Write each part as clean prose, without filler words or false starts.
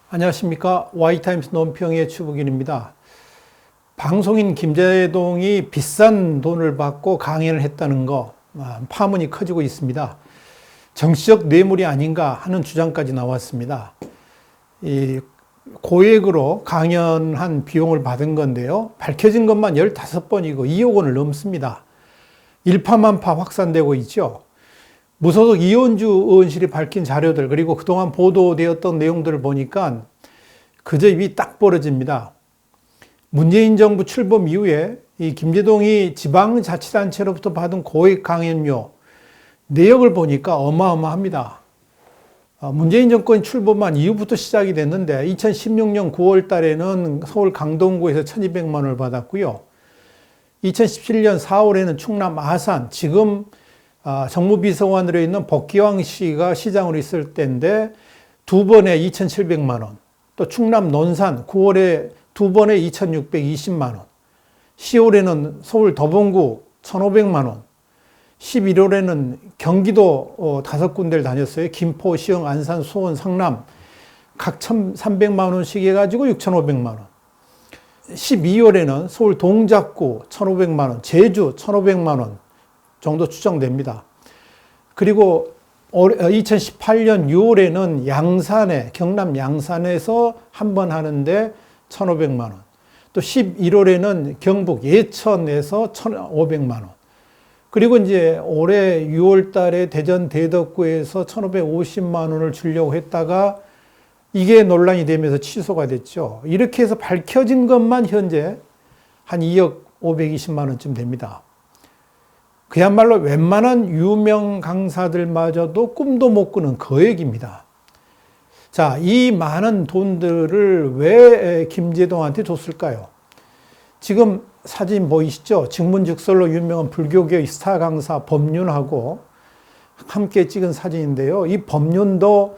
안녕하십니까. Y타임스 논평의 추북인입니다. 방송인 김제동이 비싼 돈을 받고 강연을 했다는 거 파문이 커지고 있습니다. 정치적 뇌물이 아닌가 하는 주장까지 나왔습니다. 이 고액으로 강연한 비용을 받은 건데요. 밝혀진 것만 15번이고 2억 원을 넘습니다. 일파만파 확산되고 있죠. 무소속 이현주 의원실이 밝힌 자료들 그리고 그동안 보도되었던 내용들을 보니까 그저 입이 딱 벌어집니다. 문재인 정부 출범 이후에 이 김제동이 지방자치단체로부터 받은 고액 강연료 내역을 보니까 어마어마합니다. 문재인 정권 출범한 이후부터 시작이 됐는데 2016년 9월 달에는 서울 강동구에서 1,200만 원을 받았고요. 2017년 4월에는 충남 아산, 지금 정무비서관으로 있는 복기왕 씨가 시장으로 있을 때인데 두 번에 2,700만 원, 또 충남 논산 9월에 두 번에 2,620만 원, 10월에는 서울 도봉구 1,500만 원, 11월에는 경기도 5군데를 다녔어요. 김포, 시흥, 안산, 수원, 성남 각 1,300만 원씩 해가지고 6,500만 원. 12월에는 서울 동작구 1,500만 원, 제주 1,500만 원 정도 추정됩니다. 그리고 2018년 6월에는 양산에, 경남 양산에서 한 번 하는데 1,500만 원. 또 11월에는 경북 예천에서 1,500만 원. 그리고 이제 올해 6월 달에 대전 대덕구에서 1,550만 원을 주려고 했다가 이게 논란이 되면서 취소가 됐죠. 이렇게 해서 밝혀진 것만 현재 한 2억 520만 원쯤 됩니다. 그야말로 웬만한 유명 강사들마저도 꿈도 못 꾸는 거액입니다. 자, 이 많은 돈들을 왜 김제동한테 줬을까요? 지금 사진 보이시죠? 증문즉설로 유명한 불교계 스타 강사 법륜하고 함께 찍은 사진인데요. 이 법륜도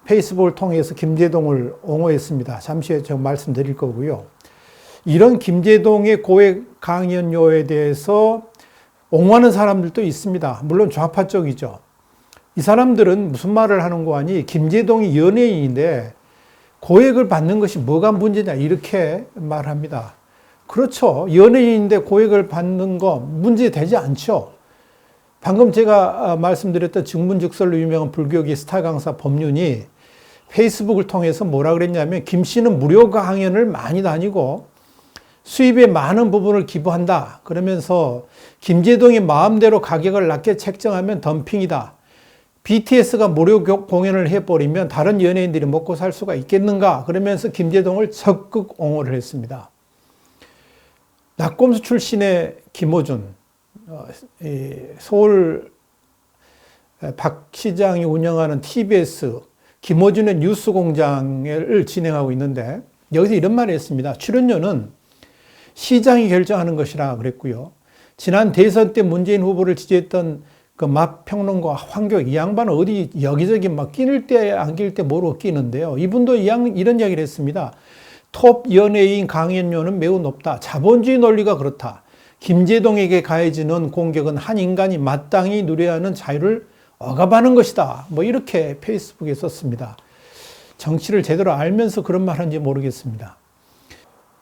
페이스북을 통해서 김제동을 옹호했습니다. 잠시 후에 제가 말씀드릴 거고요. 이런 김제동의 고액 강연료에 대해서 옹호하는 사람들도 있습니다. 물론 좌파 쪽이죠. 이 사람들은 무슨 말을 하는 거 아니? 김제동이 연예인인데 고액을 받는 것이 뭐가 문제냐 이렇게 말합니다. 그렇죠. 연예인인데 고액을 받는 거 문제되지 않죠. 방금 제가 말씀드렸던 증문즉설로 유명한 불교계 스타 강사 법륜이 페이스북을 통해서 뭐라 그랬냐면 김 씨는 무료 강연을 많이 다니고 수입의 많은 부분을 기부한다. 그러면서 김제동이 마음대로 가격을 낮게 책정하면 덤핑이다. BTS가 무료 공연을 해버리면 다른 연예인들이 먹고 살 수가 있겠는가. 그러면서 김제동을 적극 옹호를 했습니다. 낙검수 출신의 김어준, 서울 박 시장이 운영하는 TBS 김어준의 뉴스공장을 진행하고 있는데 여기서 이런 말을 했습니다. 출연료는 시장이 결정하는 것이라 그랬고요. 지난 대선 때 문재인 후보를 지지했던 그 맛평론가 황교익 이 양반은 어디 여기저기 막 끼는 때 안 끼는 때 모르고 끼는데요. 이분도 이런 이야기를 했습니다. 톱 연예인 강연료는 매우 높다. 자본주의 논리가 그렇다. 김제동에게 가해지는 공격은 한 인간이 마땅히 누려야 하는 자유를 억압하는 것이다. 뭐 이렇게 페이스북에 썼습니다. 정치를 제대로 알면서 그런 말 하는지 모르겠습니다.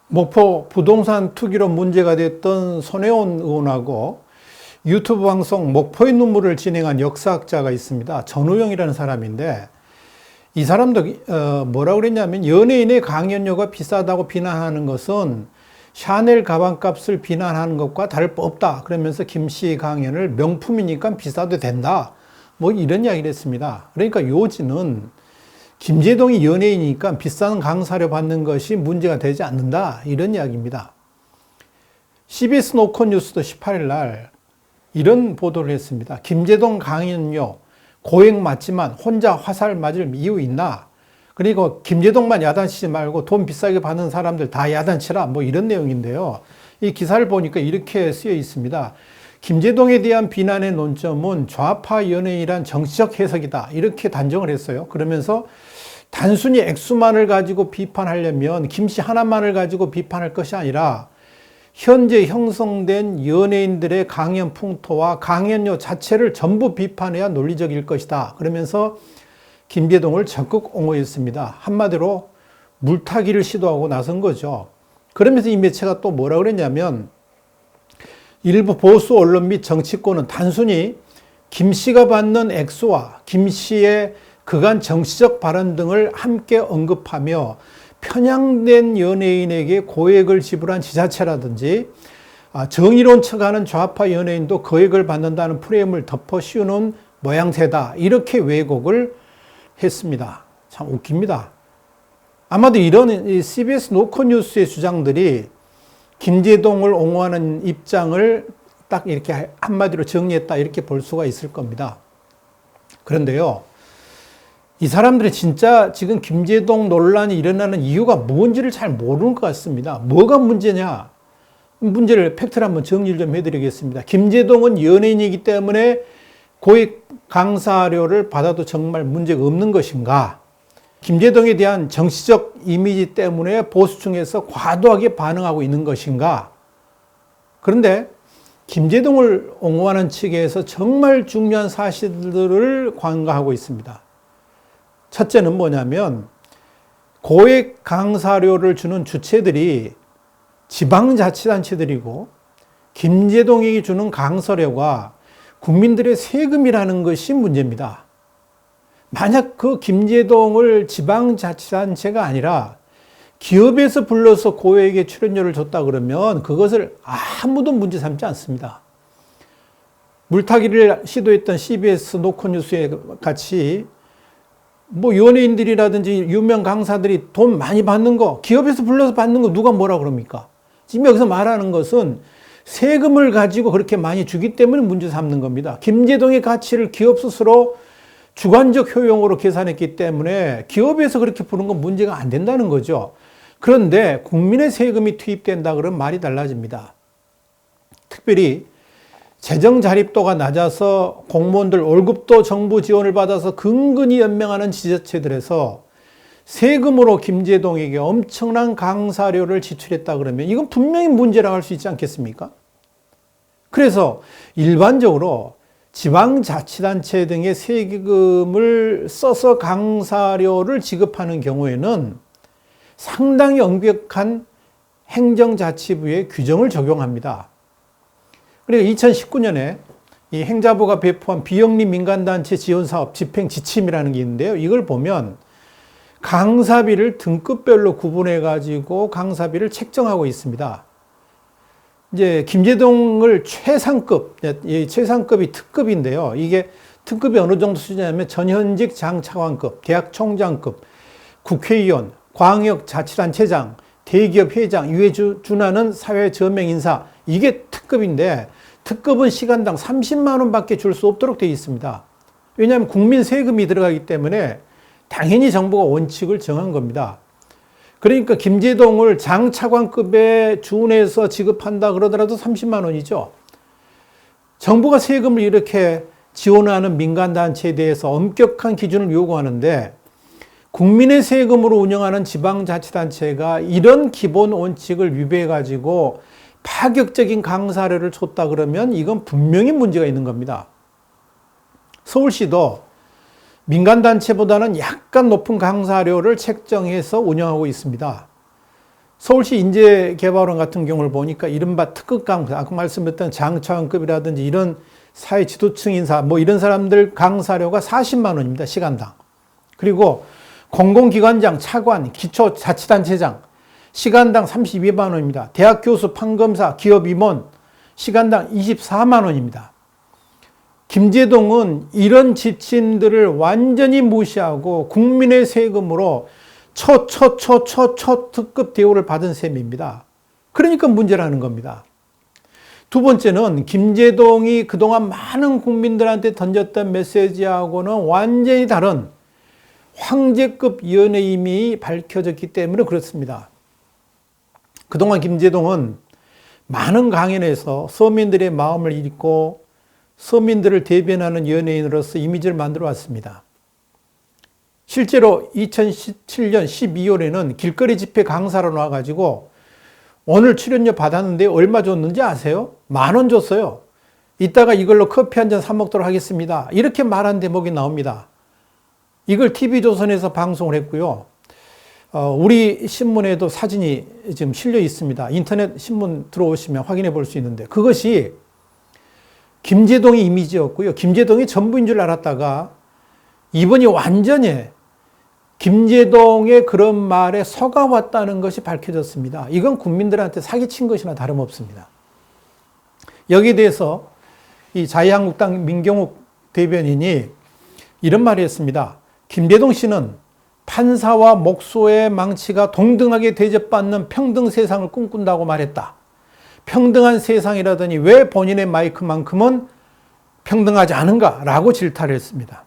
목포 부동산 투기로 문제가 됐던 손혜원 의원하고 유튜브 방송 목포의 눈물을 진행한 역사학자가 있습니다. 전우영이라는 사람인데 이 사람도 뭐라고 그랬냐면 연예인의 강연료가 비싸다고 비난하는 것은 샤넬 가방값을 비난하는 것과 다를 바 없다. 그러면서 김씨 강연을 명품이니까 비싸도 된다. 뭐 이런 이야기를 했습니다. 그러니까 요지는 김제동이 연예인이니까 비싼 강사료 받는 것이 문제가 되지 않는다. 이런 이야기입니다. CBS 노컷뉴스도 18일 날 이런 보도를 했습니다. 김제동 강연료 고액 맞지만 혼자 화살 맞을 이유 있나? 그리고 김제동만 야단치지 말고 돈 비싸게 받는 사람들 다 야단치라. 뭐 이런 내용인데요. 이 기사를 보니까 이렇게 쓰여 있습니다. 김제동에 대한 비난의 논점은 좌파 연예인이란 정치적 해석이다. 이렇게 단정을 했어요. 그러면서 단순히 액수만을 가지고 비판하려면 김씨 하나만을 가지고 비판할 것이 아니라 현재 형성된 연예인들의 강연 풍토와 강연료 자체를 전부 비판해야 논리적일 것이다. 그러면서 김제동을 적극 옹호했습니다. 한마디로 물타기를 시도하고 나선 거죠. 그러면서 이 매체가 또 뭐라 그랬냐면 일부 보수 언론 및 정치권은 단순히 김 씨가 받는 액수와 김 씨의 그간 정치적 발언 등을 함께 언급하며 편향된 연예인에게 고액을 지불한 지자체라든지 정의로운 척하는 좌파 연예인도 거액을 받는다는 프레임을 덮어 씌우는 모양새다. 이렇게 왜곡을 했습니다. 참 웃깁니다. 아마도 이런 CBS 노컷뉴스의 주장들이 김제동을 옹호하는 입장을 딱 이렇게 한마디로 정리했다 이렇게 볼 수가 있을 겁니다. 그런데요, 이 사람들이 진짜 지금 김제동 논란이 일어나는 이유가 뭔지를 잘 모르는 것 같습니다. 뭐가 문제냐? 문제를 팩트를 한번 정리를 좀 해드리겠습니다. 김제동은 연예인이기 때문에 고액 강사료를 받아도 정말 문제가 없는 것인가? 김제동에 대한 정치적 이미지 때문에 보수층에서 과도하게 반응하고 있는 것인가? 그런데 김제동을 옹호하는 측에서 정말 중요한 사실들을 관가하고 있습니다. 첫째는 뭐냐면 고액 강사료를 주는 주체들이 지방자치단체들이고 김제동이 주는 강사료가 국민들의 세금이라는 것이 문제입니다. 만약 그 김제동을 지방자치단체가 아니라 기업에서 불러서 고액의 출연료를 줬다 그러면 그것을 아무도 문제 삼지 않습니다. 물타기를 시도했던 CBS 노컷뉴스에 같이 뭐 연예인들이라든지 유명 강사들이 돈 많이 받는 거, 기업에서 불러서 받는 거 누가 뭐라 그럽니까? 지금 여기서 말하는 것은 세금을 가지고 그렇게 많이 주기 때문에 문제 삼는 겁니다. 김제동의 가치를 기업 스스로 주관적 효용으로 계산했기 때문에 기업에서 그렇게 부른 건 문제가 안 된다는 거죠. 그런데 국민의 세금이 투입된다 그러면 말이 달라집니다. 특별히 재정 자립도가 낮아서 공무원들 월급도 정부 지원을 받아서 근근히 연명하는 지자체들에서 세금으로 김제동에게 엄청난 강사료를 지출했다 그러면 이건 분명히 문제라고 할 수 있지 않겠습니까? 그래서 일반적으로 지방자치단체 등의 세금을 써서 강사료를 지급하는 경우에는 상당히 엄격한 행정자치부의 규정을 적용합니다. 그리고 2019년에 이 행자부가 배포한 비영리 민간단체 지원사업 집행 지침이라는 게 있는데요. 이걸 보면 강사비를 등급별로 구분해 가지고 강사비를 책정하고 있습니다. 이제 김제동을 최상급, 이 최상급이 특급인데요. 이게 특급이 어느 정도 수준이냐면 전현직 장차관급, 대학 총장급, 국회의원, 광역자치단체장, 대기업 회장, 이에 준하는 사회 저명 인사, 이게 특급인데 특급은 시간당 30만 원밖에 줄 수 없도록 되어 있습니다. 왜냐하면 국민 세금이 들어가기 때문에 당연히 정부가 원칙을 정한 겁니다. 그러니까 김제동을 장차관급에 준해서 지급한다 그러더라도 30만 원이죠. 정부가 세금을 이렇게 지원하는 민간단체에 대해서 엄격한 기준을 요구하는데 국민의 세금으로 운영하는 지방자치단체가 이런 기본 원칙을 위배해가지고 파격적인 강사료를 줬다 그러면 이건 분명히 문제가 있는 겁니다. 서울시도 민간단체보다는 약간 높은 강사료를 책정해서 운영하고 있습니다. 서울시 인재개발원 같은 경우를 보니까 이른바 특급 강사, 아까 말씀드렸던 장차관급이라든지 이런 사회 지도층 인사, 뭐 이런 사람들 강사료가 40만 원입니다. 시간당. 그리고 공공기관장, 차관, 기초자치단체장, 시간당 32만 원입니다. 대학 교수, 판검사, 기업 임원, 시간당 24만 원입니다. 김제동은 이런 지침들을 완전히 무시하고 국민의 세금으로 초특급 대우를 받은 셈입니다. 그러니까 문제라는 겁니다. 두 번째는 김제동이 그동안 많은 국민들한테 던졌던 메시지하고는 완전히 다른 황제급 연예인이 밝혀졌기 때문에 그렇습니다. 그동안 김제동은 많은 강연에서 서민들의 마음을 읽고 서민들을 대변하는 연예인으로서 이미지를 만들어 왔습니다. 실제로 2017년 12월에는 길거리 집회 강사로 나와가지고 오늘 출연료 받았는데 얼마 줬는지 아세요? 10,000원 줬어요. 이따가 이걸로 커피 한 잔 사 먹도록 하겠습니다. 이렇게 말한 대목이 나옵니다. 이걸 TV조선에서 방송을 했고요. 우리 신문에도 사진이 지금 실려 있습니다. 인터넷 신문 들어오시면 확인해 볼 수 있는데 그것이 김제동의 이미지였고요. 김제동이 전부인 줄 알았다가 이번이 완전히 김제동의 그런 말에 속아왔다는 것이 밝혀졌습니다. 이건 국민들한테 사기친 것이나 다름없습니다. 여기에 대해서 이 자유한국당 민경욱 대변인이 이런 말을 했습니다. 김제동 씨는 판사와 목소의 망치가 동등하게 대접받는 평등 세상을 꿈꾼다고 말했다. 평등한 세상이라더니 왜 본인의 마이크만큼은 평등하지 않은가라고 질타를 했습니다.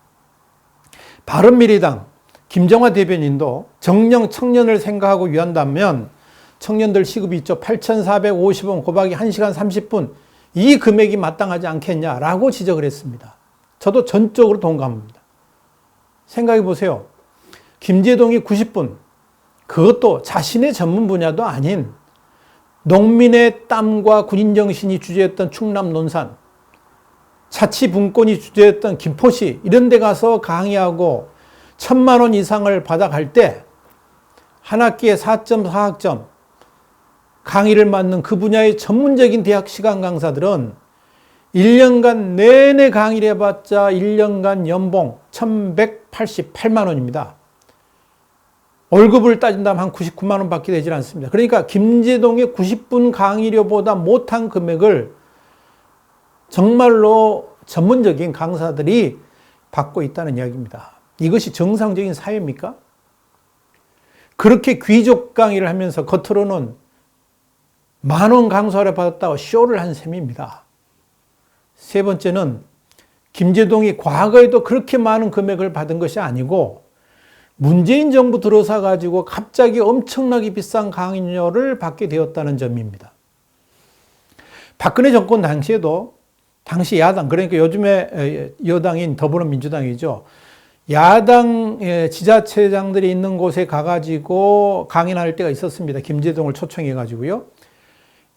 바른미래당 김정화 대변인도 정령 청년을 생각하고 위한다면 청년들 시급이 있죠. 8,450원 곱하기 1시간 30분 이 금액이 마땅하지 않겠냐라고 지적을 했습니다. 저도 전적으로 동감합니다. 생각해 보세요. 김제동이 90분, 그것도 자신의 전문 분야도 아닌 농민의 땀과 군인정신이 주재했던 충남 논산, 자치분권이 주재했던 김포시 이런 데 가서 강의하고 1,000만 원 이상을 받아갈 때 한 학기에 4.4학점 강의를 맡는 그 분야의 전문적인 대학 시간 강사들은 1년간 내내 강의를 해봤자 1년간 연봉 1,188만 원입니다. 월급을 따진다면 한 99만 원 밖에 되질 않습니다. 그러니까 김제동의 90분 강의료보다 못한 금액을 정말로 전문적인 강사들이 받고 있다는 이야기입니다. 이것이 정상적인 사회입니까? 그렇게 귀족 강의를 하면서 겉으로는 10,000원 강사를 받았다고 쇼를 한 셈입니다. 세 번째는 김제동이 과거에도 그렇게 많은 금액을 받은 것이 아니고 문재인 정부 들어서 가지고 갑자기 엄청나게 비싼 강의료를 받게 되었다는 점입니다. 박근혜 정권 당시에도 당시 야당, 그러니까 요즘에 여당인 더불어민주당이죠. 야당 지자체장들이 있는 곳에 가가지고 강연할 때가 있었습니다. 김제동을 초청해 가지고요.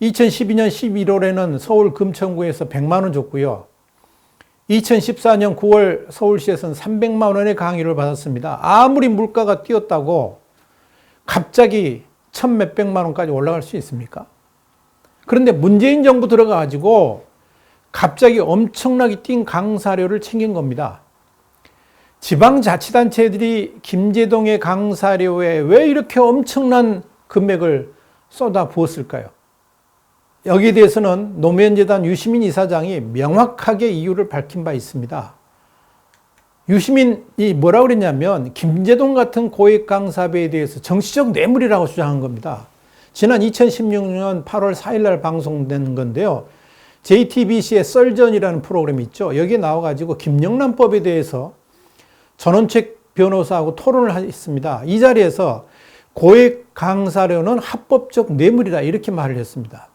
2012년 11월에는 서울 금천구에서 100만 원 줬고요. 2014년 9월 서울시에서는 300만 원의 강의를 받았습니다. 아무리 물가가 뛰었다고 갑자기 1,몇백만 원까지 올라갈 수 있습니까? 그런데 문재인 정부 들어가가지고 갑자기 엄청나게 뛴 강사료를 챙긴 겁니다. 지방자치단체들이 김제동의 강사료에 왜 이렇게 엄청난 금액을 쏟아 부었을까요? 여기에 대해서는 노무현재단 유시민 이사장이 명확하게 이유를 밝힌 바 있습니다. 유시민이 뭐라고 그랬냐면 김제동 같은 고액 강사비에 대해서 정치적 뇌물이라고 주장한 겁니다. 지난 2016년 8월 4일 날 방송된 건데요. JTBC의 썰전이라는 프로그램이 있죠. 여기에 나와가지고 김영란법에 대해서 전원책 변호사하고 토론을 했습니다. 이 자리에서 고액 강사료는 합법적 뇌물이다 이렇게 말을 했습니다.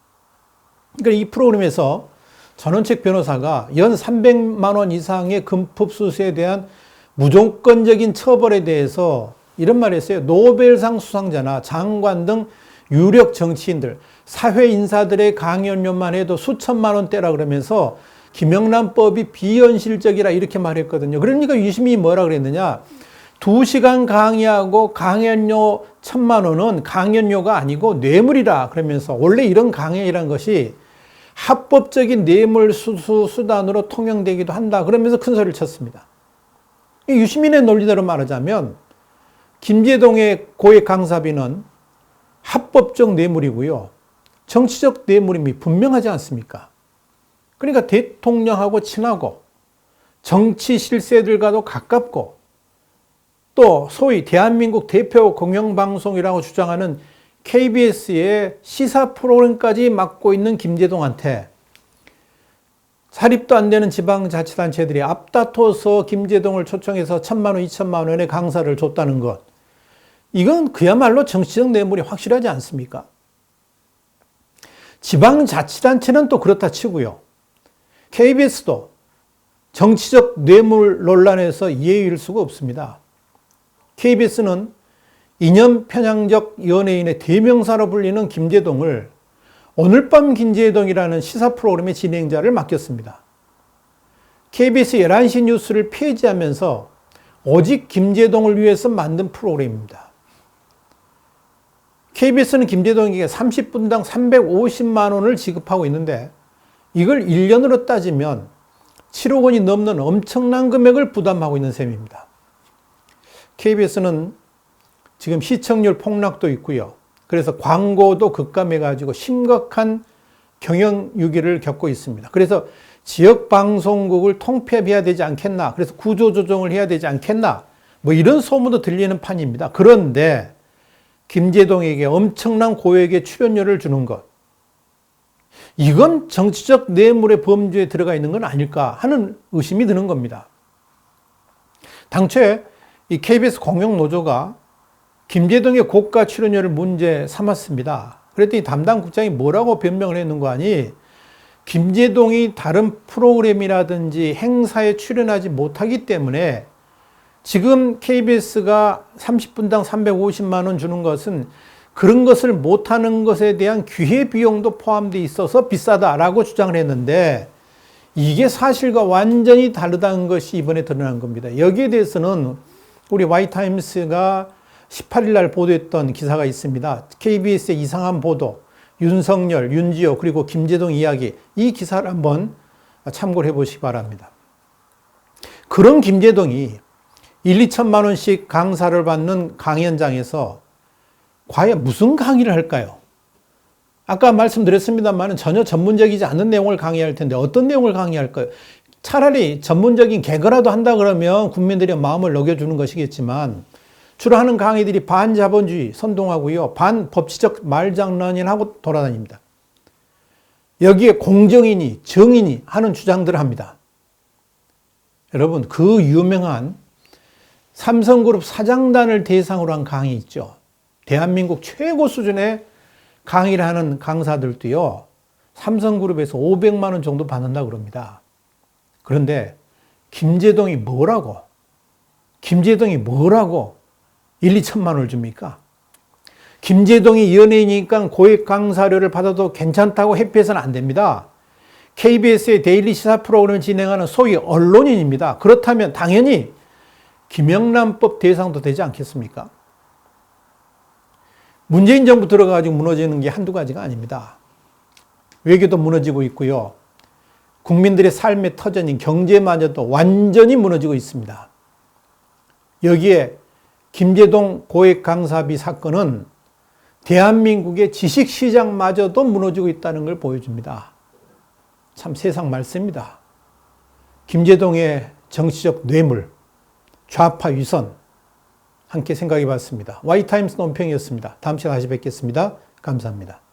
그러니까 이 프로그램에서 전원책 변호사가 연 300만 원 이상의 금품수수에 대한 무조건적인 처벌에 대해서 이런 말을 했어요. 노벨상 수상자나 장관 등 유력 정치인들, 사회 인사들의 강연료만 해도 수천만 원대라 그러면서 김영란법이 비현실적이라 이렇게 말했거든요. 그러니까 유시민이 뭐라 그랬느냐. 2시간 강의하고 강연료 1,000만 원은 강연료가 아니고 뇌물이라 그러면서 원래 이런 강연이라는 것이 합법적인 뇌물 수수 수단으로 통용되기도 한다. 그러면서 큰 소리를 쳤습니다. 유시민의 논리대로 말하자면 김제동의 고액 강사비는 합법적 뇌물이고요. 정치적 뇌물임이 분명하지 않습니까? 그러니까 대통령하고 친하고 정치 실세들과도 가깝고 또 소위 대한민국 대표 공영방송이라고 주장하는 KBS의 시사 프로그램까지 맡고 있는 김제동한테 사립도 안 되는 지방자치단체들이 앞다퉈서 김제동을 초청해서 1,000만 원, 2,000만 원의 강사를 줬다는 것. 이건 그야말로 정치적 뇌물이 확실하지 않습니까? 지방자치단체는 또 그렇다 치고요. KBS도 정치적 뇌물 논란에서 예의일 수가 없습니다. KBS는 이념 편향적 연예인의 대명사로 불리는 김제동을 오늘 밤 김제동이라는 시사 프로그램의 진행자를 맡겼습니다. KBS 11시 뉴스를 폐지하면서 오직 김제동을 위해서 만든 프로그램입니다. KBS는 김제동에게 30분당 350만 원을 지급하고 있는데 이걸 1년으로 따지면 7억 원이 넘는 엄청난 금액을 부담하고 있는 셈입니다. KBS는 지금 시청률 폭락도 있고요. 그래서 광고도 급감해가지고 심각한 경영 위기를 겪고 있습니다. 그래서 지역 방송국을 통폐합해야 되지 않겠나, 그래서 구조조정을 해야 되지 않겠나, 뭐 이런 소문도 들리는 판입니다. 그런데 김제동에게 엄청난 고액의 출연료를 주는 것, 이건 정치적 뇌물의 범주에 들어가 있는 건 아닐까 하는 의심이 드는 겁니다. 당초에 이 KBS 공영노조가 김제동의 고가 출연료를 문제 삼았습니다. 그랬더니 담당 국장이 뭐라고 변명을 했는 거 아니? 김제동이 다른 프로그램이라든지 행사에 출연하지 못하기 때문에 지금 KBS가 30분당 350만 원 주는 것은 그런 것을 못하는 것에 대한 기회비용도 포함되어 있어서 비싸다라고 주장을 했는데 이게 사실과 완전히 다르다는 것이 이번에 드러난 겁니다. 여기에 대해서는 우리 와이타임스가 18일 날 보도했던 기사가 있습니다. KBS의 이상한 보도, 윤석열, 윤지호 그리고 김제동 이야기, 이 기사를 한번 참고를 해보시기 바랍니다. 그런 김제동이 1, 2천만 원씩 강사를 받는 강의 현장에서 과연 무슨 강의를 할까요? 아까 말씀드렸습니다만 전혀 전문적이지 않은 내용을 강의할 텐데 어떤 내용을 강의할까요? 차라리 전문적인 개그라도 한다 그러면 국민들의 마음을 녹여주는 것이겠지만 주로 하는 강의들이 반자본주의 선동하고요. 반법치적 말장난을 하고 돌아다닙니다. 여기에 공정이니 정의니 하는 주장들을 합니다. 여러분, 그 유명한 삼성그룹 사장단을 대상으로 한 강의 있죠. 대한민국 최고 수준의 강의를 하는 강사들도요, 삼성그룹에서 500만 원 정도 받는다고 그럽니다. 그런데 김제동이 뭐라고 1, 2천만 원을 줍니까? 김제동이 연예인이니까 고액 강사료를 받아도 괜찮다고 회피해서는 안 됩니다. KBS의 데일리 시사 프로그램을 진행하는 소위 언론인입니다. 그렇다면 당연히 김영란법 대상도 되지 않겠습니까? 문재인 정부 들어가지고 무너지는 게 한두 가지가 아닙니다. 외교도 무너지고 있고요. 국민들의 삶의 터전인 경제마저도 완전히 무너지고 있습니다. 여기에 김제동 고액 강사비 사건은 대한민국의 지식시장마저도 무너지고 있다는 걸 보여줍니다. 참 세상 말씀입니다. 김제동의 정치적 뇌물, 좌파 위선 함께 생각해 봤습니다. 와이타임스 논평이었습니다. 다음 시간에 다시 뵙겠습니다. 감사합니다.